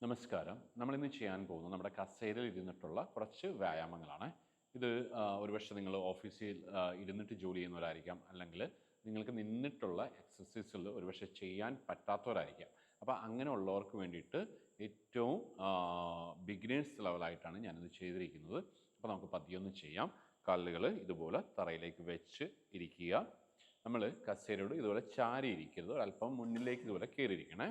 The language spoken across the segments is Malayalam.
നമസ്കാരം. നമ്മളിന്ന് ചെയ്യാൻ പോകുന്നത് നമ്മുടെ കസേരയിൽ ഇരുന്നിട്ടുള്ള കുറച്ച് വ്യായാമങ്ങളാണ്. ഇത് ഒരുപക്ഷെ നിങ്ങൾ ഓഫീസിൽ ഇരുന്നിട്ട് ജോലി ചെയ്യുന്നവരായിരിക്കാം, അല്ലെങ്കിൽ നിങ്ങൾക്ക് നിന്നിട്ടുള്ള എക്സസൈസുകൾ ഒരുപക്ഷെ ചെയ്യാൻ പറ്റാത്തവരായിരിക്കാം. അപ്പോൾ അങ്ങനെയുള്ളവർക്ക് വേണ്ടിയിട്ട് ഏറ്റവും ബിഗിനേഴ്സ് ലെവലായിട്ടാണ് ഞാനിത് ചെയ്തിരിക്കുന്നത്. അപ്പോൾ നമുക്ക് പതിയൊന്ന് ചെയ്യാം. കാലുകൾ ഇതുപോലെ തറയിലേക്ക് വെച്ച് ഇരിക്കുക. നമ്മൾ കസേരയോട് ഇതുപോലെ ചാരി ഇരിക്കരുത്, ഒരല്പം മുന്നിലേക്ക് ഇതുപോലെ കയറിയിരിക്കണേ.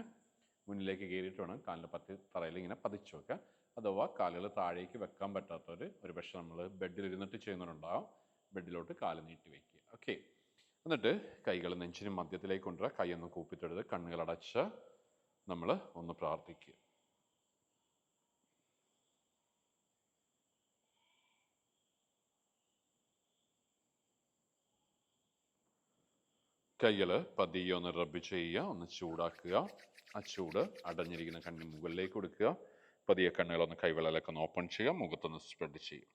മുന്നിലേക്ക് കയറിയിട്ട് വേണം കാലിൻ്റെ തറയിൽ ഇങ്ങനെ പതിച്ചു വെക്കുക. അഥവാ കാലുകൾ താഴേക്ക് വെക്കാൻ പറ്റാത്തവർ ഒരുപക്ഷെ നമ്മൾ ബെഡിലിരുന്നിട്ട് ചെയ്യുന്നവരുണ്ടാവും, ബെഡിലോട്ട് കാല് നീട്ടി വയ്ക്കുക. ഓക്കെ, എന്നിട്ട് കൈകൾ നെഞ്ചിന് മധ്യത്തിലേക്ക് കൊണ്ടുവരിക. കൈയൊന്ന് കൂപ്പിത്തെടുത്ത് കണ്ണുകളടച്ച് നമ്മൾ ഒന്ന് പ്രാർത്ഥിക്കുക. കൈകൾ പതിയെ ഒന്ന് റബ്ബ് ചെയ്യുക, ഒന്ന് ചൂടാക്കുക. ആ ചൂട് അടഞ്ഞിരിക്കുന്ന കണ്ണിന് മുകളിലേക്ക് കൊടുക്കുക. പതിയെ കണ്ണുകളൊന്ന് കൈവെള്ളലൊക്കെ ഒന്ന് ഓപ്പൺ ചെയ്യുക, മുഖത്തൊന്ന് സ്പ്രെഡ് ചെയ്യുക.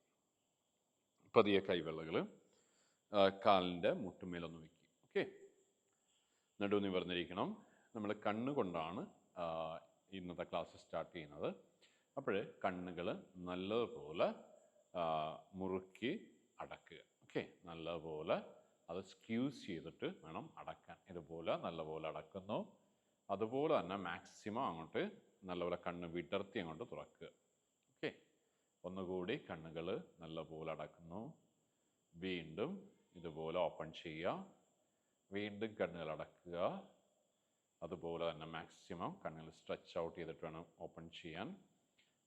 പതിയെ കൈവെള്ളകൾ കാലിൻ്റെ മുട്ടുമേലൊന്ന് വയ്ക്കുക. ഓക്കെ, നടു നിവർന്നിരിക്കണം. നമ്മൾ കണ്ണുകൊണ്ടാണ് ഇന്നത്തെ ക്ലാസ് സ്റ്റാർട്ട് ചെയ്യുന്നത്. അപ്പോൾ കണ്ണുകൾ നല്ലതുപോലെ മുറുക്കി അടക്കുക. ഓക്കെ, നല്ലപോലെ അത് സ്ക്യൂസ് ചെയ്തിട്ട് വേണം അടക്കാൻ. ഇതുപോലെ നല്ലപോലെ അടക്കുന്നു. അതുപോലെ തന്നെ മാക്സിമം അങ്ങോട്ട് നല്ലപോലെ കണ്ണ് വിടർത്തി അങ്ങോട്ട് തുറക്കുക. ഓക്കെ, ഒന്നുകൂടി കണ്ണുകൾ നല്ലപോലെ അടക്കുന്നു. വീണ്ടും ഇതുപോലെ ഓപ്പൺ ചെയ്യുക. വീണ്ടും കണ്ണുകൾ അടക്കുക. അതുപോലെ തന്നെ മാക്സിമം കണ്ണുകൾ സ്ട്രെച്ച് ഔട്ട് ചെയ്തിട്ട് വേണം ഓപ്പൺ ചെയ്യാൻ.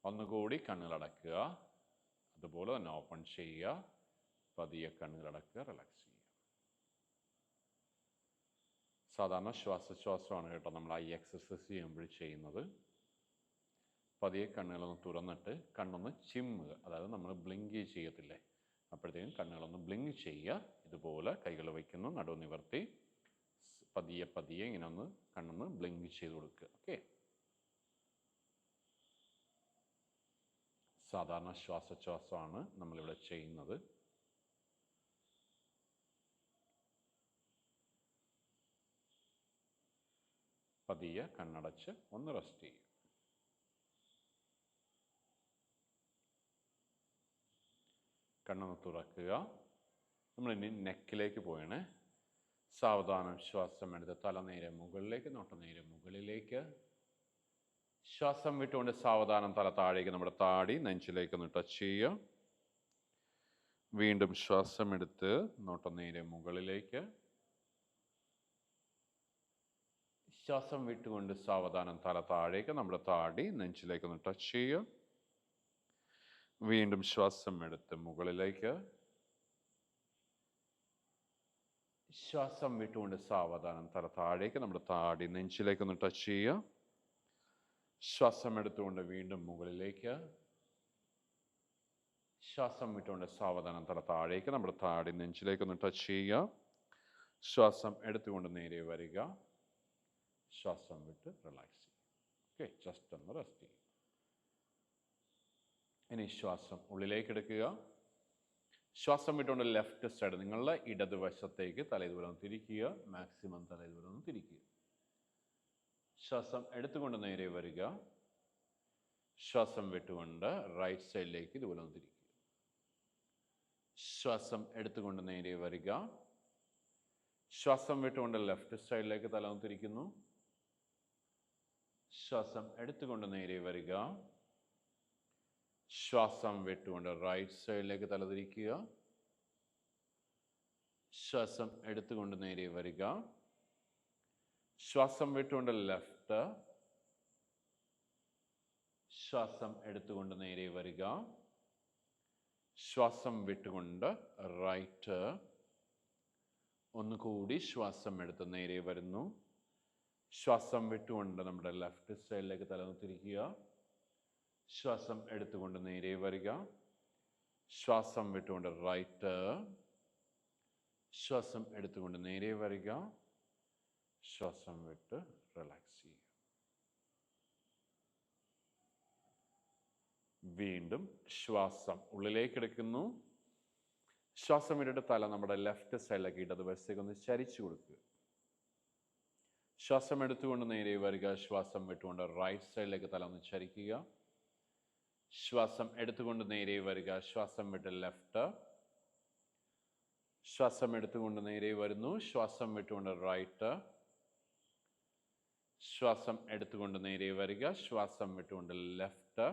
ഒന്നുകൂടി കണ്ണുകൾ അടക്കുക. അതുപോലെ തന്നെ ഓപ്പൺ ചെയ്യുക. പതിയെ കണ്ണുകൾ അടക്കുക, റിലാക്സ് ചെയ്യുക. സാധാരണ ശ്വാസോച്ഛ്വാസമാണ് കേട്ടോ നമ്മൾ ഈ എക്സസൈസ് ചെയ്യുമ്പോൾ ചെയ്യുന്നത്. പതിയെ കണ്ണുകളൊന്ന് തുറന്നിട്ട് കണ്ണൊന്ന് ചിമ്മുക. അതായത് നമ്മൾ ബ്ലിങ്ക് ചെയ്യത്തില്ലേ, അപ്പോഴത്തേക്കും കണ്ണുകളൊന്ന് ബ്ലിങ്ക് ചെയ്യുക. ഇതുപോലെ കൈകൾ വയ്ക്കുന്നു, നടുവ് നിവർത്തി പതിയെ പതിയെ ഇങ്ങനെ ഒന്ന് കണ്ണൊന്ന് ബ്ലിങ്ക് ചെയ്ത് കൊടുക്കുക. ഓക്കെ, സാധാരണ ശ്വാസോച്ഛ്വാസമാണ് നമ്മളിവിടെ ചെയ്യുന്നത്. പതിയെ കണ്ണടച്ച് ഒന്ന് റെസ്റ്റ് ചെയ്യുക. കണ്ണൊന്ന് തുറക്കുക. നമ്മളിനി നെക്കിലേക്ക് പോയണേ. സാവധാനം ശ്വാസം എടുത്ത് തല നേരെ മുകളിലേക്ക്, നോട്ടം നേരെ മുകളിലേക്ക്. ശ്വാസം വിട്ടുകൊണ്ട് സാവധാനം തല താഴേക്ക്, നമ്മുടെ താടി നെഞ്ചിലേക്ക് ഒന്ന് ടച്ച് ചെയ്യുക. വീണ്ടും ശ്വാസം എടുത്ത് നോട്ടം നേരെ മുകളിലേക്ക്. ശ്വാസം വിട്ടുകൊണ്ട് സാവധാനം തല താഴേക്ക്, നമ്മുടെ താടി നെഞ്ചിലേക്ക് ഒന്ന് ടച്ച് ചെയ്യുക. വീണ്ടും ശ്വാസം എടുത്ത് മുകളിലേക്ക്. ശ്വാസം വിട്ടുകൊണ്ട് സാവധാനം തല താഴേക്ക്, നമ്മുടെ താടി നെഞ്ചിലേക്ക് ഒന്ന് ടച്ച് ചെയ്യുക. ശ്വാസം എടുത്തുകൊണ്ട് വീണ്ടും മുകളിലേക്ക്. ശ്വാസം വിട്ടുകൊണ്ട് സാവധാനം തല താഴേക്ക്, നമ്മുടെ താടി നെഞ്ചിലേക്ക് ഒന്ന് ടച്ച് ചെയ്യുക. ശ്വാസം എടുത്തുകൊണ്ട് നേരെ വരിക. ശ്വാസം വിട്ട് റിലാക്സ് ചെയ്യുക. ഓക്കെ, ജസ്റ്റ് ഒന്ന് റെസ്റ്റ് ചെയ്യുക. ഇനി ശ്വാസം ഉള്ളിലേക്ക് എടുക്കുക. ശ്വാസം വിട്ടുകൊണ്ട് ലെഫ്റ്റ് സൈഡ് നിങ്ങളുടെ ഇടതുവശത്തേക്ക് തലയിതുപോലെ ഒന്ന് തിരിക്കുക. മാക്സിമം തലയിതുപോലെ ഒന്ന് തിരിക്കുക. ശ്വാസം എടുത്തുകൊണ്ട് നേരെ വരിക. ശ്വാസം വിട്ടുകൊണ്ട് റൈറ്റ് സൈഡിലേക്ക് ഇതുപോലെ ഒന്ന് തിരിക്കുക. ശ്വാസം എടുത്തുകൊണ്ട് നേരെ വരിക. ശ്വാസം വിട്ടുകൊണ്ട് ലെഫ്റ്റ് സൈഡിലേക്ക് തല ഒന്ന് തിരിക്കുന്നു. ശ്വാസം എടുത്തുകൊണ്ട് നേരെ വരിക. ശ്വാസം വിട്ടുകൊണ്ട് റൈറ്റ് സൈഡിലേക്ക് തല തിരിക്കുക. ശ്വാസം എടുത്തുകൊണ്ട് നേരെ വരിക. ശ്വാസം വിട്ടുകൊണ്ട് ലെഫ്റ്റ്. ശ്വാസം എടുത്തുകൊണ്ട് നേരെ വരിക. ശ്വാസം വിട്ടുകൊണ്ട് റൈറ്റ്. ഒന്നുകൂടി ശ്വാസം എടുത്ത് നേരെ വരുന്നു. ശ്വാസം വിട്ടുകൊണ്ട് നമ്മുടെ ലെഫ്റ്റ് സൈഡിലേക്ക് തല തിരിക്കുക. ശ്വാസം എടുത്തുകൊണ്ട് നേരെ വരിക. ശ്വാസം വിട്ടുകൊണ്ട് റൈറ്റ്. ശ്വാസം എടുത്തുകൊണ്ട് നേരെ വരിക. ശ്വാസം വിട്ട് റിലാക്സ് ചെയ്യുക. വീണ്ടും ശ്വാസം ഉള്ളിലേക്ക് എടുക്കുന്നു. ശ്വാസം വിട്ടിട്ട് തല നമ്മുടെ ലെഫ്റ്റ് സൈഡിലേക്ക് ഇടതുവശത്തേക്ക് ഒന്ന് ചരിച്ചു കൊടുക്കുക. ശ്വാസം എടുത്തുകൊണ്ട് നേരെ വരിക. ശ്വാസം വിട്ടുകൊണ്ട് റൈറ്റ് സൈഡിലേക്ക് തല ഒന്ന് ചരിക്കുക. ശ്വാസം എടുത്തുകൊണ്ട് നേരെ വരിക. ശ്വാസം വിട്ട് ലെഫ്റ്റ്. ശ്വാസം എടുത്തുകൊണ്ട് നേരെ വരുന്നു. ശ്വാസം വിട്ടുകൊണ്ട് റൈറ്റ്. ശ്വാസം എടുത്തുകൊണ്ട് നേരെ വരിക. ശ്വാസം വിട്ടുകൊണ്ട് ലെഫ്റ്റ്.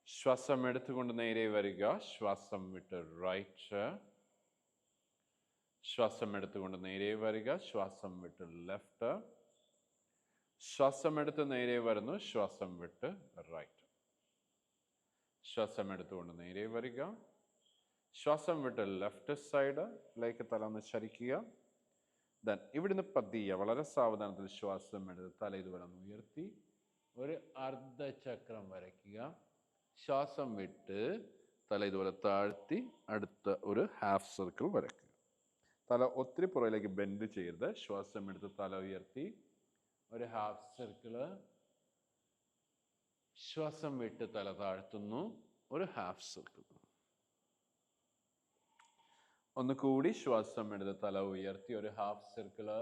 ശ്വാസം എടുത്തുകൊണ്ട് നേരെ വരിക. ശ്വാസം വിട്ട് റൈറ്റ്. ശ്വാസം എടുത്തുകൊണ്ട് നേരെ വരിക. ശ്വാസം വിട്ട് ലെഫ്റ്റ്. ശ്വാസം എടുത്ത് നേരെ വരുന്നു. ശ്വാസം വിട്ട് റൈറ്റ്. ശ്വാസം എടുത്തുകൊണ്ട് നേരെ വരിക. ശ്വാസം വിട്ട് ലെഫ്റ്റ് സൈഡിലേക്ക് തല ഒന്ന് ചരിക്കുക. ദെൻ ഇവിടുന്ന് പതിയെ വളരെ സാവധാനത്തിൽ ശ്വാസം എടുത്ത് തല ഇതുപോലെ ഒന്ന് ഉയർത്തി ഒരു അർദ്ധചക്രം വരയ്ക്കുക. ശ്വാസം വിട്ട് തല ഇതുപോലെ താഴ്ത്തി അടുത്ത ഒരു ഹാഫ് സർക്കിൾ വരയ്ക്കുക. തല ഒത്തിരി പുറകിലേക്ക് ബെൻഡ് ചെയ്യരുത്. ശ്വാസം എടുത്ത് തല ഉയർത്തി ഒരു ഹാഫ് സർക്കിള്. ശ്വാസം വിട്ട് തല താഴ്ത്തുന്നു ഒരു ഹാഫ് സർക്കിൾ. ഒന്ന് കൂടി ശ്വാസം എടുത്ത് തല ഉയർത്തി ഒരു ഹാഫ് സർക്കിള്.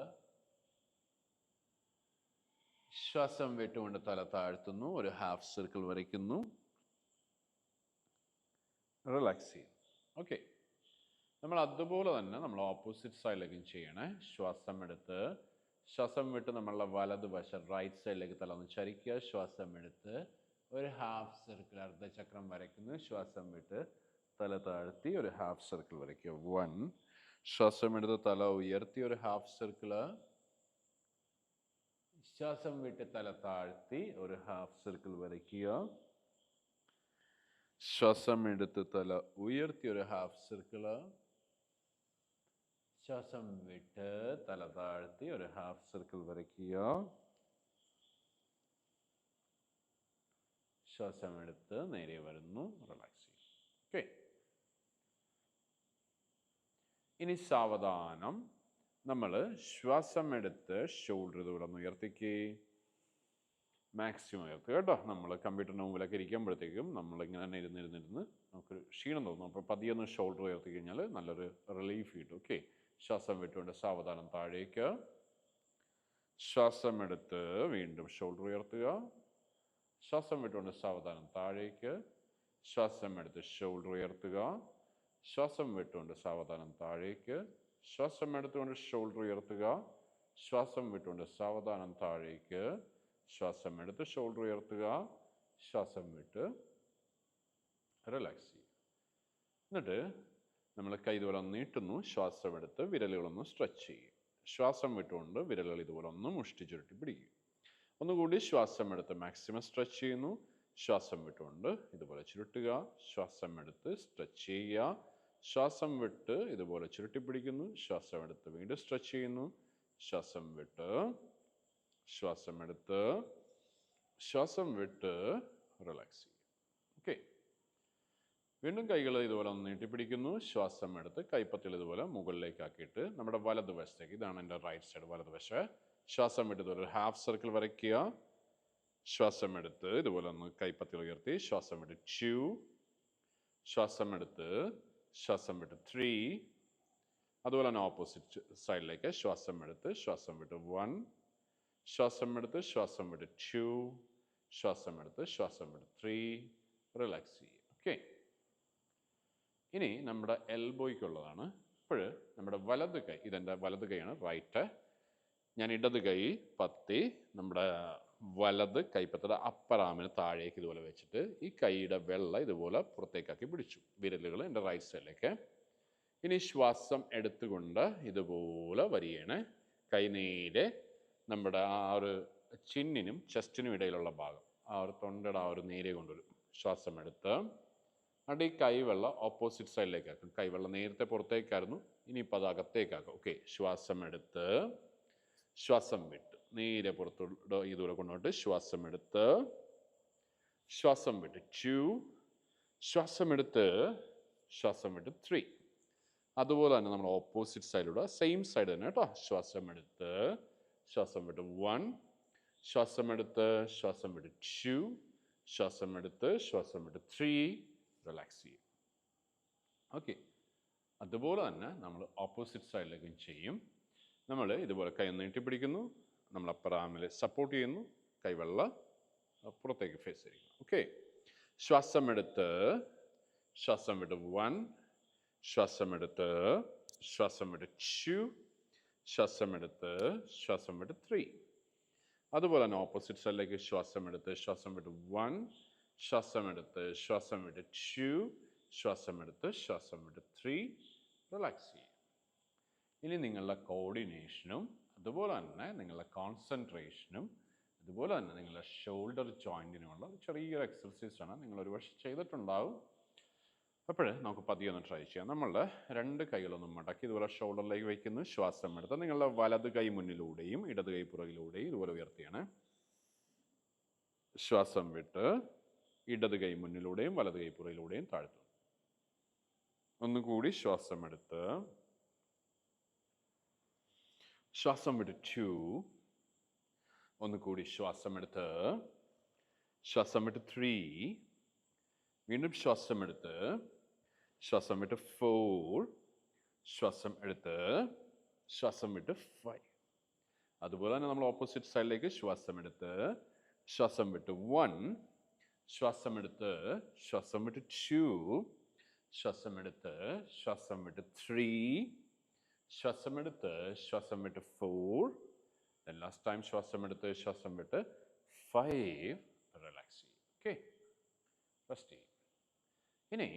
ശ്വാസം വിട്ടുകൊണ്ട് തല താഴ്ത്തുന്നു ഒരു ഹാഫ് സർക്കിൾ വരയ്ക്കുന്നു. റിലാക്സ് ചെയ്യും. ഓക്കെ, നമ്മൾ അതുപോലെ തന്നെ നമ്മൾ ഓപ്പോസിറ്റ് സൈഡിലേക്കും ചെയ്യണേ. ശ്വാസം എടുത്ത് ശ്വാസം വിട്ട് നമ്മളുടെ വലതുവശം റൈറ്റ് സൈഡിലേക്ക് തല ഒന്ന് ചരിക്കുക. ശ്വാസം എടുത്ത് ഒരു ഹാഫ് സർക്കിൾ അർദ്ധചക്രം വരയ്ക്കുന്നു. ശ്വാസം വിട്ട് തല താഴ്ത്തി ഒരു ഹാഫ് സർക്കിൾ വരയ്ക്കുക. 1. ശ്വാസം എടുത്ത് തല ഉയർത്തി ഒരു ഹാഫ് സർക്കിള്. ശ്വാസം വിട്ട് തല താഴ്ത്തി ഒരു ഹാഫ് സർക്കിൾ വരയ്ക്കുക. ശ്വാസം എടുത്ത് തല ഉയർത്തി ഒരു ഹാഫ് സർക്കിള്. ശ്വാസം വിട്ട് തല താഴ്ത്തി ഒരു ഹാഫ് സർക്കിൾ വരയ്ക്കുക. ശ്വാസം എടുത്ത് നേരെ വരുന്നു. റിലാക്സ് ചെയ്യും. ഓക്കെ, ഇനി സാവധാനം നമ്മൾ ശ്വാസം എടുത്ത് ഷോൾഡർ ഇതുപോലെ ഒന്ന് ഉയർത്തിക്ക്. മാക്സിമം ഉയർത്തുക കേട്ടോ. നമ്മൾ കമ്പ്യൂട്ടറിൻ്റെ മുമ്പിലൊക്കെ ഇരിക്കുമ്പോഴത്തേക്കും നമ്മളിങ്ങനെ തന്നെ ഇരുന്നിരുന്നിരുന്ന് നമുക്കൊരു ക്ഷീണം തോന്നും. അപ്പോൾ പതിയൊന്ന് ഷോൾഡർ ഉയർത്തി കഴിഞ്ഞാൽ നല്ലൊരു റിലീഫ് കിട്ടും. ഓക്കെ, ശ്വാസം വിട്ടുകൊണ്ട് സാവധാനം താഴേക്ക്. ശ്വാസം എടുത്ത് വീണ്ടും ഷോൾഡർ ഉയർത്തുക. ശ്വാസം വിട്ടുകൊണ്ട് സാവധാനം താഴേക്ക്. ശ്വാസം എടുത്ത് ഷോൾഡർ ഉയർത്തുക. ശ്വാസം വിട്ടുകൊണ്ട് സാവധാനം താഴേക്ക്. ശ്വാസം എടുത്തുകൊണ്ട് ഷോൾഡർ ഉയർത്തുക. ശ്വാസം വിട്ടുകൊണ്ട് സാവധാനം താഴേക്ക്. ശ്വാസം എടുത്ത് ഷോൾഡർ ഉയർത്തുക. ശ്വാസം വിട്ട് റിലാക്സ് ചെയ്യും. എന്നിട്ട് നമ്മൾ കൈ ഇതുപോലെ ഒന്ന് നീട്ടുന്നു. ശ്വാസം എടുത്ത് വിരലുകളൊന്ന് സ്ട്രെച്ച് ചെയ്യും. ശ്വാസം വിട്ടുകൊണ്ട് വിരലുകൾ ഇതുപോലെ ഒന്ന് മുഷ്ടി ചുരുട്ടി പിടിക്കും. ഒന്നുകൂടി ശ്വാസം എടുത്ത് മാക്സിമം സ്ട്രെച്ച് ചെയ്യുന്നു. ശ്വാസം വിട്ടുകൊണ്ട് ഇതുപോലെ ചുരുട്ടുക. ശ്വാസം എടുത്ത് സ്ട്രെച്ച് ചെയ്യുക. ശ്വാസം വിട്ട് ഇതുപോലെ ചുരുട്ടി പിടിക്കുന്നു. ശ്വാസം എടുത്ത് വീണ്ടും സ്ട്രെച്ച് ചെയ്യുന്നു. ശ്വാസം വിട്ട് ശ്വാസം എടുത്ത് ശ്വാസം വിട്ട് റിലാക്സ് ചെയ്യും. ഓക്കെ, വീണ്ടും കൈകൾ ഇതുപോലെ ഒന്ന് നീട്ടിപ്പിടിക്കുന്നു. ശ്വാസം എടുത്ത് കൈപ്പത്തികൾ ഇതുപോലെ മുകളിലേക്ക് ആക്കിയിട്ട് നമ്മുടെ വലതുവശത്തേക്ക്, ഇതാണ് എൻ്റെ റൈറ്റ് സൈഡ് വലതുവശം. ശ്വാസം വിട്ട് ഇതുപോലെ ഒരു ഹാഫ് സർക്കിൾ വരയ്ക്കുക. ശ്വാസം എടുത്ത് ഇതുപോലെ ഒന്ന് കൈപ്പത്തികൾ ഉയർത്തി. ശ്വാസം വിട്ട് 2. ശ്വാസം എടുത്ത് ശ്വാസം വിട്ട് 3. അതുപോലെ തന്നെ ഓപ്പോസിറ്റ് സൈഡിലേക്ക് ശ്വാസം എടുത്ത് ശ്വാസം വിട്ട് 1. ശ്വാസം എടുത്ത് ശ്വാസം വിട്ട് 2. ശ്വാസം എടുത്ത് ശ്വാസം വിട്ട് 3. റിലാക്സ് ചെയ്യുക. ഓക്കെ, ഇനി നമ്മുടെ എൽബോയ്ക്കുള്ളതാണ്. ഇപ്പോൾ നമ്മുടെ വലത് കൈ, ഇതെൻ്റെ വലത് കൈയാണ്, റൈറ്റ്. ഞാൻ ഇടത് കൈ പത്തി നമ്മുടെ വലത് കൈപ്പത്തിയുടെ അപ്പർ ആമിന് താഴേക്ക് ഇതുപോലെ വെച്ചിട്ട് ഈ കൈയുടെ വെള്ള ഇതുപോലെ പുറത്തേക്കാക്കി പിടിച്ചു. വിരലുകൾ എൻ്റെ റൈറ്റ് സൈഡിലേക്ക്. ഇനി ശ്വാസം എടുത്തുകൊണ്ട് ഇതുപോലെ വരികയാണ്. കൈ നേരെ നമ്മുടെ ആ ഒരു ചിന്നിനും ചെസ്റ്റിനും ഇടയിലുള്ള ഭാഗം, ആ ഒരു തൊണ്ടയുടെ ആ ഒരു നേരെ കൊണ്ടുവരും. ശ്വാസം എടുത്ത് എന്നിട്ട് ഈ കൈവെള്ള ഓപ്പോസിറ്റ് സൈഡിലേക്കാക്കും. കൈവെള്ള നേരത്തെ പുറത്തേക്കായിരുന്നു, ഇനിയിപ്പോൾ അത് അകത്തേക്കാക്കും. ഓക്കെ, ശ്വാസം എടുത്ത് ശ്വാസം വിട്ട് നേരെ പുറത്തോട്ട് ഇതുപോലെ കൊണ്ടുപോയിട്ട് ശ്വാസം എടുത്ത് ശ്വാസം വിട്ട് 2. ശ്വാസം എടുത്ത് ശ്വാസം വിട്ട് 3. അതുപോലെ തന്നെ നമ്മൾ ഓപ്പോസിറ്റ് സൈഡിലൂടെ സെയിം സൈഡ് തന്നെ കേട്ടോ. ശ്വാസം എടുത്ത് ശ്വാസം വിട്ട് 1. ശ്വാസം എടുത്ത് ശ്വാസം വിട്ട് 2. ശ്വാസം എടുത്ത് ശ്വാസം വിട്ട് 3. റിലാക്സ് ചെയ്യും. ഓക്കെ, അതുപോലെ തന്നെ നമ്മൾ ഓപ്പോസിറ്റ് സൈഡിലേക്കും ചെയ്യും. നമ്മൾ ഇതുപോലെ കൈ നീട്ടിപ്പിടിക്കുന്നു, നമ്മൾ അപ്പർ ആമിൽ സപ്പോർട്ട് ചെയ്യുന്നു, കൈവെള്ള പുറത്തേക്ക് ഫേസ് ചെയ്യുന്നു. ഓക്കെ, ശ്വാസം എടുത്ത് ശ്വാസം വിട്ട് 1, ശ്വാസം എടുത്ത് ശ്വാസം വിട്ട് 2, ശ്വാസം എടുത്ത് ശ്വാസം വിട്ട് 3. അതുപോലെ തന്നെ ഓപ്പോസിറ്റ് സൈഡിലേക്ക് ശ്വാസം എടുത്ത് ശ്വാസം വിട്ട് 1, ശ്വാസം എടുത്ത് ശ്വാസം വിട്ട് 2, ശ്വാസം എടുത്ത് ശ്വാസം വിട്ട് 3. റിലാക്സ് ചെയ്യും. ഇനി നിങ്ങളുടെ കോർഡിനേഷനും അതുപോലെ തന്നെ നിങ്ങളുടെ കോൺസെൻട്രേഷനും അതുപോലെ തന്നെ നിങ്ങളുടെ ഷോൾഡർ ജോയിൻറ്റിനുമുള്ള ചെറിയൊരു എക്സർസൈസാണ്. നിങ്ങൾ ഒരു പക്ഷേ ചെയ്തിട്ടുണ്ടാവും. അപ്പോൾ നമുക്ക് പതിയെ ഒന്ന് ട്രൈ ചെയ്യാം. നമ്മളുടെ 2 കൈകളൊന്നും മടക്കി ഇതുപോലെ ഷോൾഡറിലേക്ക് വയ്ക്കുന്നു. ശ്വാസം എടുത്ത് നിങ്ങളുടെ വലത് കൈ മുന്നിലൂടെയും ഇടത് കൈ പുറകിലൂടെയും ഇതുപോലെ ഉയർത്തിയാണ്. ശ്വാസം വിട്ട് ഇടത് കൈ മുന്നിലൂടെയും വലത് കൈ പുറകിലൂടെയും താഴ്ത്തുന്നു. ഒന്നുകൂടി ശ്വാസം എടുത്ത് ശ്വാസം വിട്ട് 2, ഒന്നുകൂടി ശ്വാസം എടുത്ത് ശ്വാസം വിട്ട് 3, വീണ്ടും ശ്വാസം എടുത്ത് ശ്വാസം വിട്ട് 4, ശ്വാസം എടുത്ത് ശ്വാസം വിട്ട് 5. അതുപോലെ തന്നെ നമ്മൾ ഓപ്പോസിറ്റ് സൈഡിലേക്ക് ശ്വാസം എടുത്ത് ശ്വാസം വിട്ട് 1, ശ്വാസം എടുത്ത് ശ്വാസം വിട്ട് 2, ശ്വാസം എടുത്ത് ശ്വാസം വിട്ട് 3, ശ്വാസം എടുത്ത് ശ്വാസം വിട്ട് 4, ലാസ്റ്റ് ടൈം ശ്വാസം എടുത്ത് ശ്വാസം വിട്ട് 5. റിലാക്സ് ചെയ്യും. ഓക്കെ, റെസ്റ്റ് ചെയ്യും. ഇനി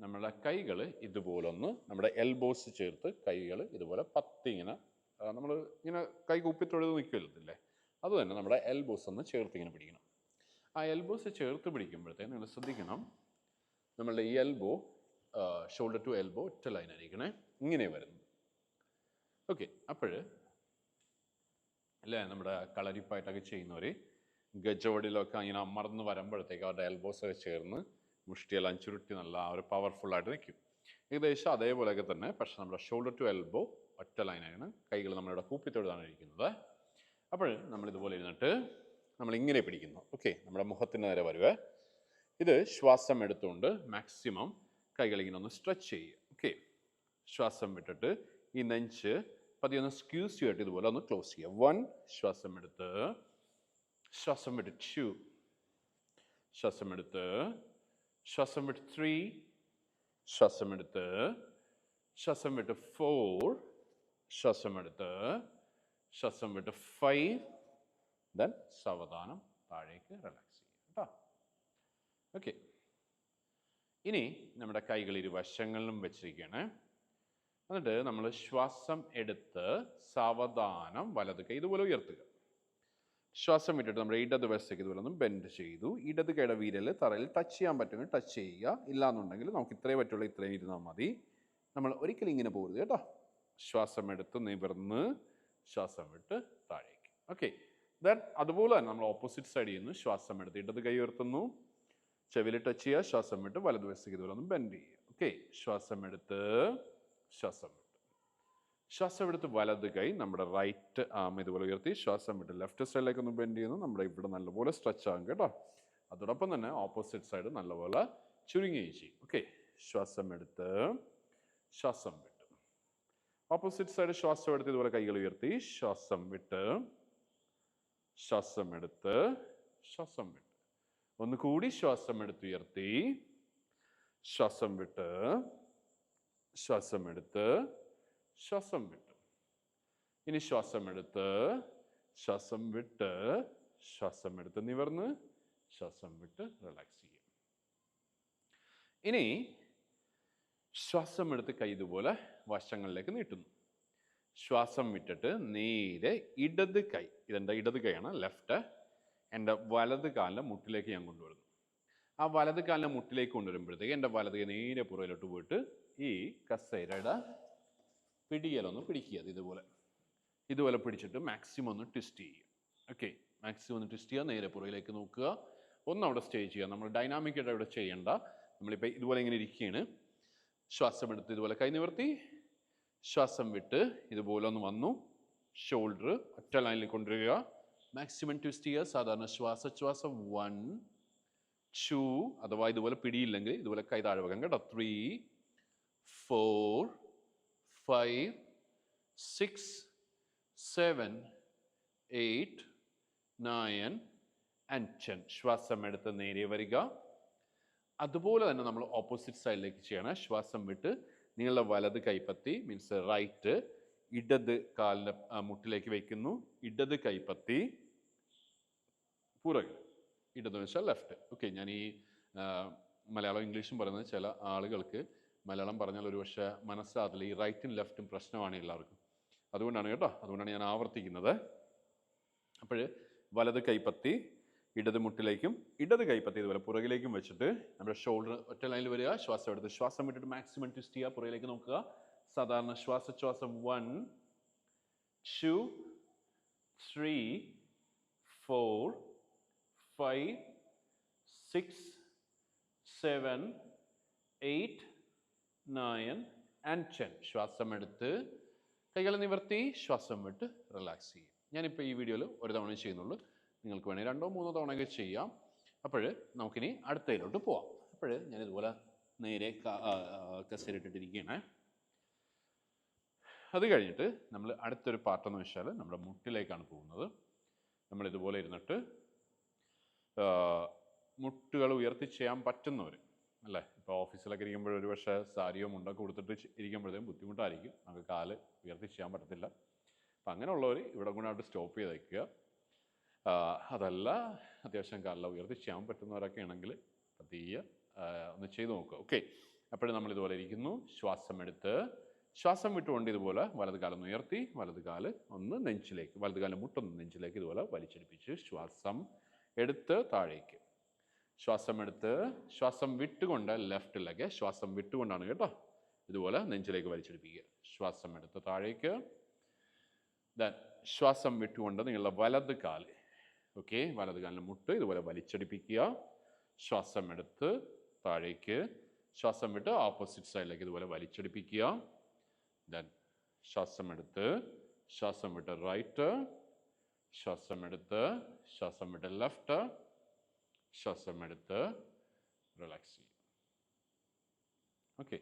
നമ്മുടെ കൈകൾ ഇതുപോലൊന്ന് നമ്മുടെ എൽബോസ് ചേർത്ത് കൈകൾ ഇതുപോലെ ഇങ്ങനെ നമ്മൾ ഇങ്ങനെ കൈ കുപ്പിത്തൊഴുത് നിൽക്കില്ലേ, അത് തന്നെ നമ്മുടെ എൽബോസ് ഒന്ന് ചേർത്ത് ഇങ്ങനെ പിടിക്കണം. ആ എൽബോസ് ചേർത്ത് പിടിക്കുമ്പോഴത്തേക്ക് നിങ്ങൾ ശ്രദ്ധിക്കണം, നമ്മളുടെ ഈ എൽബോ ഷോൾഡർ ടു എൽബോ ഒറ്റ ലൈനായിരിക്കണേ, ഇങ്ങനെ വരുന്നു. ഓക്കെ, അപ്പോൾ അല്ലേ നമ്മുടെ കളരിപ്പായിട്ടൊക്കെ ചെയ്യുന്നവർ ഗജവടിയിലൊക്കെ ഇങ്ങനെ അമർന്ന് വരുമ്പോഴത്തേക്ക് അവരുടെ എൽബോസൊക്കെ ചേർന്ന് മുഷ്ടിയെല്ലാം ചുരുട്ടി നല്ല ഒരു പവർഫുള്ളായിട്ട് നിൽക്കും. ഏകദേശം അതേപോലെയൊക്കെ തന്നെ, പക്ഷെ നമ്മുടെ ഷോൾഡർ ടു എൽബോ ഒറ്റ ലൈനാണ്. കൈകൾ നമ്മളിവിടെ കൂപ്പിത്തൊഴുതാണ് ഇരിക്കുന്നത്. അപ്പോൾ നമ്മളിതുപോലെ ഇരുന്നിട്ട് നമ്മളിങ്ങനെ പിടിക്കുന്നു. ഓക്കെ, നമ്മുടെ മുഖത്തിന് നേരെ വരുവേ. ഇത് ശ്വാസം എടുത്തുകൊണ്ട് മാക്സിമം കൈകളിങ്ങനെ ഒന്ന് സ്ട്രെച്ച് ചെയ്യുക. ഓക്കെ, ശ്വാസം വിട്ടിട്ട് ഈ നെഞ്ച് പതിയെ ഒന്ന് സ്ക്യൂസ് ചെയ്തിട്ട് ഇതുപോലെ ഒന്ന് ക്ലോസ് ചെയ്യുക. 1, ശ്വാസം എടുത്ത് ശ്വാസം വിട്ട് 2, ശ്വാസം എടുത്ത് ശ്വാസം വിട്ട് 3, ശ്വാസം എടുത്ത് ശ്വാസം വിട്ട് 4, ശ്വാസം എടുത്ത് ശ്വാസം വിട്ട് 5. ദെൻ സാവധാനം താഴേക്ക് റിലാക്സ് ചെയ്യും കേട്ടോ. ഓക്കെ, ഇനി നമ്മുടെ കൈകൾ ഇരുവശങ്ങളിലും വെച്ചിരിക്കുകയാണ്. എന്നിട്ട് നമ്മൾ ശ്വാസം എടുത്ത് സാവധാനം വലത് കൈ ഇതുപോലെ ഉയർത്തുക. ശ്വാസം വിട്ടിട്ട് നമ്മുടെ ഇടത് വശത്തേക്ക് ഇതുപോലെ ഒന്ന് ബെൻഡ് ചെയ്തു. ഇടത് കൈയുടെ വിരൽ തറയിൽ ടച്ച് ചെയ്യാൻ പറ്റുമെങ്കിൽ ടച്ച് ചെയ്യുക, ഇല്ലാന്നുണ്ടെങ്കിൽ നമുക്ക് ഇത്രയേ പറ്റുള്ളൂ, ഇത്രയും ഇരുന്നാൽ മതി. നമ്മൾ ഒരിക്കലും ഇങ്ങനെ പോകരുത് കേട്ടോ. ശ്വാസം എടുത്ത് നിവർന്ന് ശ്വാസം വിട്ട് താഴേക്ക്. ഓക്കെ, ദെൻ അതുപോലെ തന്നെ നമ്മൾ ഓപ്പോസിറ്റ് സൈഡ് ചെയ്യുന്നു. ശ്വാസം എടുത്ത് ഇടത് കൈ ഉയർത്തുന്നു, ചെവിയിൽ ടച്ച് ചെയ്യുക, ശ്വാസം വിട്ട് വലത് വശത്തേക്ക് ഇതുപോലെ ഒന്ന് ബെൻഡ് ചെയ്യുക. ഓക്കെ, ശ്വാസം എടുത്ത് ശ്വാസം വിട്ട് ശ്വാസം എടുത്ത് വലത് കൈ നമ്മുടെ റൈറ്റ് ആം ഇതുപോലെ ഉയർത്തി ശ്വാസം വിട്ട് ലെഫ്റ്റ് സൈഡിലേക്ക് ഒന്ന് ബെൻഡ് ചെയ്യുന്നു. നമ്മുടെ ഇവിടെ നല്ലപോലെ സ്ട്രെച്ച് ആകും കേട്ടോ. അതോടൊപ്പം തന്നെ ഓപ്പോസിറ്റ് സൈഡ് നല്ലപോലെ ചുരുങ്ങുകയും ചെയ്യും. ഓക്കെ, ശ്വാസം എടുത്ത് ശ്വാസം വിട്ട് ഓപ്പോസിറ്റ് സൈഡ് ശ്വാസം എടുത്ത് ഇതുപോലെ കൈകൾ ഉയർത്തി ശ്വാസം വിട്ട് ശ്വാസം എടുത്ത് ശ്വാസം വിട്ട് ഒന്നുകൂടി ശ്വാസം എടുത്ത് ഉയർത്തി ശ്വാസം വിട്ട് ശ്വാസം എടുത്ത് ശ്വാസം വിട്ട്. ഇനി ശ്വാസം എടുത്ത് ശ്വാസം വിട്ട് ശ്വാസം എടുത്ത് നിവർന്ന് ശ്വാസം വിട്ട് റിലാക്സ് ചെയ്യും. ഇനി ശ്വാസം എടുത്ത് കൈ ഇതുപോലെ വശങ്ങളിലേക്ക് നീട്ടുന്നു. ശ്വാസം വിട്ടിട്ട് നേരെ ഇടത് കൈ, ഇതെൻ്റെ ഇടത് കൈയാണ്, ലെഫ്റ്റ്, എൻ്റെ വലത് കാലിൻ്റെ മുട്ടിലേക്ക് ഞാൻ കൊണ്ടുവരുന്നു. ആ വലത് കാലിൻ്റെ മുട്ടിലേക്ക് കൊണ്ടുവരുമ്പോഴത്തേക്ക് എൻ്റെ വലത് കൈ നേരെ പുറകിലോട്ട് പോയിട്ട് ഈ കസേരയുടെ പിടിയലൊന്ന് പിടിക്കുക. ഇതുപോലെ പിടിച്ചിട്ട് മാക്സിമം ഒന്ന് ട്വിസ്റ്റ് ചെയ്യുക. ഓക്കെ, മാക്സിമം ഒന്ന് ട്വിസ്റ്റ് ചെയ്യുക, നേരെ പുറകിലേക്ക് നോക്കുക, ഒന്ന് അവിടെ സ്റ്റേ ചെയ്യുക. നമ്മൾ ഡൈനാമിക്കായിട്ട് അവിടെ ചെയ്യേണ്ട. നമ്മളിപ്പോൾ ഇതുപോലെ ഇങ്ങനെ ഇരിക്കുകയാണ്. ശ്വാസം എടുത്ത് ഇതുപോലെ കൈ നിവർത്തി ശ്വാസം വിട്ട് ഇതുപോലെ ഒന്ന് വന്നു. ഷോൾഡർ ഒറ്റ ലൈനിൽ കൊണ്ടുവരിക, മാക്സിമം ട്വിസ്റ്റ് ചെയ്യുക. സാധാരണ ശ്വാസം 1, 2, അഥവാ ഇതുപോലെ പിടിയില്ലെങ്കിൽ ഇതുപോലെ കൈ താഴെ വെക്കാം കേട്ടോ. 3, 4, 5, 6, 7, 8, 9 and 10. ശ്വാസം എടുത്ത് നേരെ വരിക. അതുപോലെ തന്നെ നമ്മൾ ഓപ്പോസിറ്റ് സൈഡിലേക്ക് ചെയ്യണം. ശ്വാസം വിട്ട് നിങ്ങളുടെ വലത് കൈപ്പത്തി മീൻസ് റൈറ്റ് ഇടത് കാലിൻ്റെ മുട്ടിലേക്ക് വയ്ക്കുന്നു. ഇടത് കൈപ്പത്തി പുറകിൽ, ഇടത് വെച്ചാൽ ലെഫ്റ്റ്. ഓക്കെ, ഞാൻ ഈ മലയാളം ഇംഗ്ലീഷും പറയുന്നത് ചില ആളുകൾക്ക് മലയാളം പറഞ്ഞാൽ ഒരു പക്ഷേ മനസ്സിലാകത്തില്ല. ഈ റൈറ്റും ലെഫ്റ്റും പ്രശ്നമാണ് എല്ലാവർക്കും. അതുകൊണ്ടാണ് കേട്ടോ, അതുകൊണ്ടാണ് ഞാൻ ആവർത്തിക്കുന്നത്. അപ്പോൾ വലത് കൈപ്പത്തി ഇടത് മുട്ടിലേക്കും ഇടത് കൈപ്പത്തി ഇതുപോലെ പുറകിലേക്കും വെച്ചിട്ട് നമ്മുടെ ഷോൾഡർ ഒറ്റ ലൈനിൽ വരിക. ശ്വാസം എടുത്ത് ശ്വാസം വിട്ടിട്ട് മാക്സിമം ട്വിസ്റ്റ് ചെയ്യുക. പുറകിലേക്ക് നോക്കുക. സാധാരണ ശ്വാസം 1, 2, 3, 4, 5, 6, 7, 8, 9 and 10. ശ്വാസം എടുത്ത് കൈകൾ നിവർത്തി ശ്വാസം വിട്ട് റിലാക്സ് ചെയ്യും. ഞാനിപ്പോൾ ഈ വീഡിയോയിൽ ഒരു തവണ ചെയ്യുന്നുള്ളൂ. നിങ്ങൾക്ക് വേണമെങ്കിൽ 2 3 തവണയൊക്കെ ചെയ്യാം. അപ്പോൾ നമുക്കിനി അടുത്തതിലോട്ട് പോവാം. അപ്പോൾ ഞാനിതുപോലെ നേരെ കസേരയിട്ടിട്ടിരിക്കുകയാണ്. അത് കഴിഞ്ഞിട്ട് നമ്മൾ അടുത്തൊരു പാർട്ടെന്ന് വെച്ചാൽ നമ്മുടെ മുട്ടിലേക്കാണ് പോകുന്നത്. നമ്മളിതുപോലെ ഇരുന്നിട്ട് മുട്ടുകൾ ഉയർത്തി ചെയ്യാൻ പറ്റുന്നവർ അല്ലേ, ഇപ്പോൾ ഓഫീസിലൊക്കെ ഇരിക്കുമ്പോൾ ഒരു പക്ഷേ സാരിയോ മുണ്ടൊക്കെ കൊടുത്തിട്ട് ഇരിക്കുമ്പോഴത്തേക്കും ബുദ്ധിമുട്ടായിരിക്കും, നമുക്ക് കാല് ഉയർത്തി ചെയ്യാൻ പറ്റത്തില്ല. അപ്പം അങ്ങനെയുള്ളവർ ഇവിടെ കൊണ്ടായിട്ട് സ്റ്റോപ്പ് ചെയ്ത് വയ്ക്കുക. അതല്ല അത്യാവശ്യം കാലിൽ ഉയർത്തി ചെയ്യാൻ പറ്റുന്നവരൊക്കെ ആണെങ്കിൽ പതിയെ ഒന്ന് ചെയ്ത് നോക്കുക. ഓക്കെ, അപ്പോഴും നമ്മളിതുപോലെ ഇരിക്കുന്നു. ശ്വാസം എടുത്ത് ശ്വാസം വിട്ടുകൊണ്ട് ഇതുപോലെ വലത് കാലം ഉയർത്തി വലത് കാല് ഒന്ന് നെഞ്ചിലേക്ക്, വലത് കാലം മുട്ടൊന്ന് നെഞ്ചിലേക്ക് ഇതുപോലെ വലിച്ചെടുപ്പിച്ച് ശ്വാസം എടുത്ത് താഴേക്ക്. ശ്വാസം എടുത്ത് ശ്വാസം വിട്ടുകൊണ്ട് ലെഫ്റ്റ് ലെഗ്, ശ്വാസം വിട്ടുകൊണ്ടാണ് കേട്ടോ, ഇതുപോലെ നെഞ്ചിലേക്ക് വലിച്ചെടുപ്പിക്കുക. ശ്വാസം എടുത്ത് താഴേക്ക്. ദെൻ ശ്വാസം വിട്ടുകൊണ്ട് നിങ്ങളുടെ വലത് കാല്, ഓക്കെ, വലത് കാലിന് മുട്ട് ഇതുപോലെ വലിച്ചെടുപ്പിക്കുക. ശ്വാസം എടുത്ത് താഴേക്ക്. ശ്വാസം വിട്ട് ഓപ്പോസിറ്റ് സൈഡിലേക്ക് ഇതുപോലെ വലിച്ചെടുപ്പിക്കുക. ദെൻ ശ്വാസം എടുത്ത് ശ്വാസം വിട്ട് റൈറ്റ്, ശ്വാസം എടുത്ത് ശ്വാസം വിട്ട് ലെഫ്റ്റ്, ശ്വാസം എടുത്ത് റിലാക്സ് ചെയ്യും. ഓക്കെ,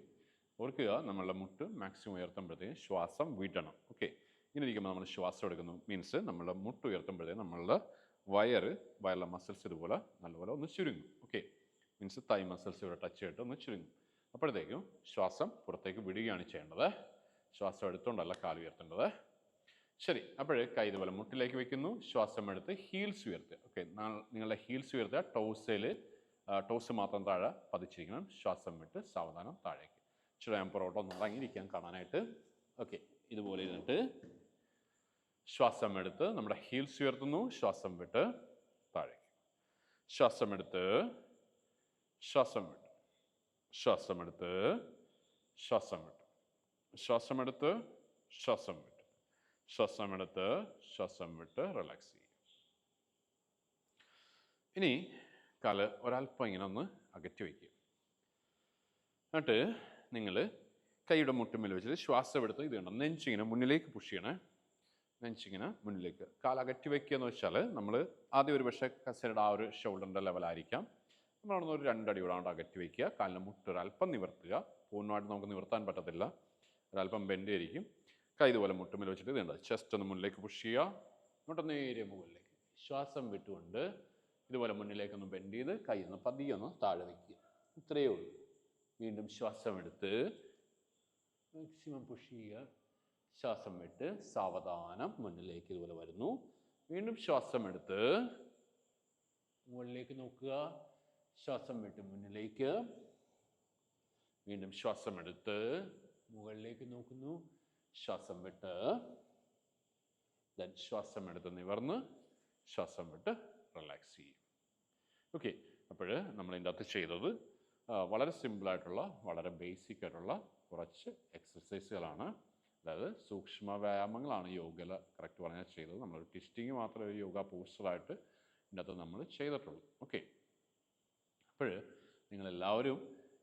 ഓർക്കുക നമ്മളുടെ മുട്ട് മാക്സിമം ഉയർത്തുമ്പോഴത്തേക്കും ശ്വാസം വിടണം. ഓക്കെ, ഇങ്ങനെ ഇരിക്കുമ്പോൾ നമ്മൾ ശ്വാസം എടുക്കുന്നു മീൻസ് നമ്മളുടെ മുട്ട് ഉയർത്തുമ്പോഴത്തേക്കും നമ്മളുടെ വയറിലെ മസിൽസ് ഇതുപോലെ നല്ലപോലെ ഒന്ന് ചുരുങ്ങും. ഓക്കെ, മീൻസ് തൈ മസിൽസ് ഇവിടെ ടച്ച് ചെയ്തിട്ട് ഒന്ന് ചുരുങ്ങും. അപ്പോഴത്തേക്കും ശ്വാസം പുറത്തേക്ക് വിടുകയാണ് ചെയ്യേണ്ടത്. ശ്വാസം എടുത്തുകൊണ്ടല്ല കാല് ഉയർത്തേണ്ടത്. ശരി, അപ്പോൾ കൈ ഇതുപോലെ മുട്ടിലേക്ക് വെക്കുന്നു. ശ്വാസം എടുത്ത് ഹീൽസ് ഉയർത്തുക. ഓക്കെ, നിങ്ങളുടെ ഹീൽസ് ഉയർത്തുക. ടോസ് മാത്രം താഴെ പതിച്ചിരിക്കണം. ശ്വാസം വിട്ട് സാവധാനം താഴേക്ക്. ഇച്ചിരി ഞാൻ പുറകോട്ട് ഒന്ന് ഇറങ്ങിയിരിക്കാൻ കാണാനായിട്ട്. ഓക്കെ, ഇതുപോലെ ഇരുന്നിട്ട് ശ്വാസം എടുത്ത് നമ്മുടെ ഹീൽസ് ഉയർത്തുന്നു. ശ്വാസം വിട്ട് താഴേക്ക്. ശ്വാസം എടുത്ത് ശ്വാസം വിട്ട് ശ്വാസം എടുത്ത് ശ്വാസം വിട്ട് ശ്വാസം എടുത്ത് ശ്വാസം വിട്ട് ശ്വാസം എടുത്ത് ശ്വാസം വിട്ട് റിലാക്സ് ചെയ്യും. ഇനി കാല് ഒരല്പം ഇങ്ങനെ ഒന്ന് അകറ്റി വയ്ക്കുക. എന്നിട്ട് നിങ്ങൾ കൈയുടെ മുട്ടുമ്പിൽ വെച്ചിട്ട് ശ്വാസം എടുത്ത് ഇത് കണ്ടോ നെഞ്ചിങ്ങനെ മുന്നിലേക്ക് പുഷ് ചെയ്യണേ. നെഞ്ചിങ്ങനെ മുന്നിലേക്ക് കാല് അകറ്റി വയ്ക്കുക എന്ന് വെച്ചാൽ നമ്മൾ ആദ്യം ഒരു പക്ഷേ കസേരയുടെ ആ ഒരു ഷോൾഡറിൻ്റെ ലെവലായിരിക്കാം. നമ്മളവിടെ ഒരു 2 അടി കൂടെ അകറ്റി വയ്ക്കുക. കാലിൻ്റെ മുട്ട് ഒരല്പം നിവർത്തുക. പൂർണ്ണമായിട്ട് നമുക്ക് നിവർത്താൻ പറ്റത്തില്ല, ഒരല്പം ബെൻഡ് ആയിരിക്കും. കൈ ഇതുപോലെ മുട്ടുമ്പിൽ വെച്ചിട്ട് ഇതുണ്ട് ചെസ്റ്റ് ഒന്ന് മുന്നിലേക്ക് പുഷ് ചെയ്യുക. ഇങ്ങോട്ട് നേരെ മുകളിലേക്ക് ശ്വാസം വിട്ടുകൊണ്ട് ഇതുപോലെ മുന്നിലേക്കൊന്ന് ബെൻഡ് ചെയ്ത് കൈ ഒന്ന് പതിയെ ഒന്ന് താഴെ വയ്ക്കുക. ഇത്രയേ ഉള്ളൂ. വീണ്ടും ശ്വാസം എടുത്ത് മാക്സിമം പുഷ് ചെയ്യുക. ശ്വാസം വിട്ട് സാവധാനം മുന്നിലേക്ക് ഇതുപോലെ വരുന്നു. വീണ്ടും ശ്വാസം എടുത്ത് മുകളിലേക്ക് നോക്കുക. ശ്വാസം വിട്ട് മുന്നിലേക്ക്. വീണ്ടും ശ്വാസം എടുത്ത് മുകളിലേക്ക് നോക്കുന്നു. ശ്വാസം വിട്ട് ദെൻ ശ്വാസം എടുത്ത് നിവർന്ന് ശ്വാസം വിട്ട് റിലാക്സ് ചെയ്യും. ഓക്കെ, അപ്പോൾ നമ്മൾ ഇതിൻ്റെ അകത്ത് ചെയ്തത് വളരെ സിമ്പിളായിട്ടുള്ള വളരെ ബേസിക് ആയിട്ടുള്ള കുറച്ച് എക്സസൈസുകളാണ്. അതായത് സൂക്ഷ്മ വ്യായാമങ്ങളാണ് യോഗയിൽ കറക്റ്റ് പറഞ്ഞാൽ ചെയ്തത്. നമ്മളൊരു ട്വിസ്റ്റിങ് മാത്രമേ ഒരു യോഗ പോസ്റ്ററായിട്ട് ഇതിൻ്റെ അകത്ത് നമ്മൾ ചെയ്തിട്ടുള്ളൂ. ഓക്കെ, അപ്പോൾ നിങ്ങളെല്ലാവരും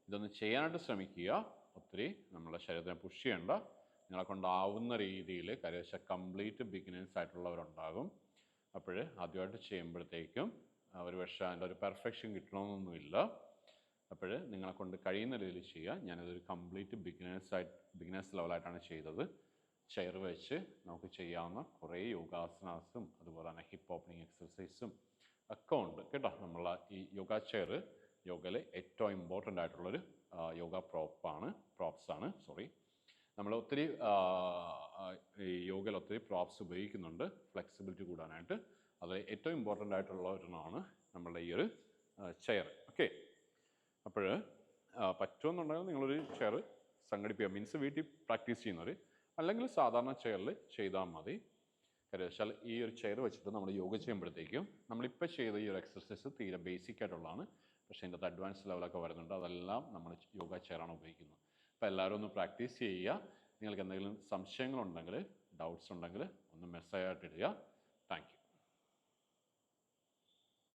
ഇതൊന്ന് ചെയ്യാനായിട്ട് ശ്രമിക്കുക. ഒത്തിരി നമ്മളെ ശരീരത്തിനെ പുഷ് ചെയ്യേണ്ട, നിങ്ങളെ കൊണ്ടാവുന്ന രീതിയിൽ കരവശ കംപ്ലീറ്റ് ബിഗിനേഴ്സ് ആയിട്ടുള്ളവരുണ്ടാകും. അപ്പോൾ ആദ്യമായിട്ട് ചെയ്യുമ്പോഴത്തേക്കും ഒരു പക്ഷേ അതിൻ്റെ ഒരു പെർഫെക്ഷൻ കിട്ടണമെന്നൊന്നുമില്ല. അപ്പോൾ നിങ്ങളെ കൊണ്ട് കഴിയുന്ന രീതിയിൽ ചെയ്യുക. ഞാനിതൊരു കംപ്ലീറ്റ് ബിഗിനേഴ്സ് ലെവലായിട്ടാണ് ചെയ്തത്. ചെയർ വെച്ച് നമുക്ക് ചെയ്യാവുന്ന കുറേ യോഗാസനാസും അതുപോലെ തന്നെ ഹിപ്പ് ഓപ്പണിംഗ് എക്സസൈസും ഒക്കെ ഉണ്ട് കേട്ടോ. നമ്മൾ ഈ യോഗ ചെയർ യോഗയിലെ ഏറ്റവും ഇമ്പോർട്ടൻ്റ് ആയിട്ടുള്ളൊരു യോഗ പ്രോപ്സാണ്. നമ്മൾ ഒത്തിരി ഈ യോഗയിൽ ഒത്തിരി പ്രോപ്സ് ഉപയോഗിക്കുന്നുണ്ട് ഫ്ലെക്സിബിലിറ്റി കൂടാനായിട്ട്. അത് ഏറ്റവും ഇമ്പോർട്ടൻ്റ് ആയിട്ടുള്ള ഒരെണ്ണമാണ് നമ്മളുടെ ഈ ഒരു ചെയർ. ഓക്കെ, അപ്പോൾ പറ്റുമെന്നുണ്ടെങ്കിൽ നിങ്ങളൊരു ചെയർ സംഘടിപ്പിക്കുക, മീൻസ് വീട്ടിൽ പ്രാക്ടീസ് ചെയ്യുന്നവർ, അല്ലെങ്കിൽ സാധാരണ ചെയറിൽ ചെയ്താൽ മതി. കാര്യം വെച്ചാൽ ഈ ഒരു ചെയർ വെച്ചിട്ട് നമ്മൾ യോഗ ചെയ്യുമ്പോഴത്തേക്കും നമ്മളിപ്പോൾ ചെയ്ത ഈ ഒരു എക്സസൈസ് തീരെ ബേസിക് ആയിട്ടുള്ളതാണ്. പക്ഷേ ഇതിൻ്റെ അഡ്വാൻസ് ലെവലൊക്കെ വരുന്നുണ്ട്. അതെല്ലാം നമ്മൾ യോഗ ചെയറാണ് ഉപയോഗിക്കുന്നത്. അപ്പോൾ എല്ലാവരും ഒന്ന് പ്രാക്ടീസ് ചെയ്യുക. നിങ്ങൾക്ക് എന്തെങ്കിലും സംശയങ്ങളുണ്ടെങ്കിൽ, ഡൗട്ട്സ് ഉണ്ടെങ്കിൽ ഒന്ന് മെസ്സേജ് ആയിട്ട് ഇടുക. Thank you.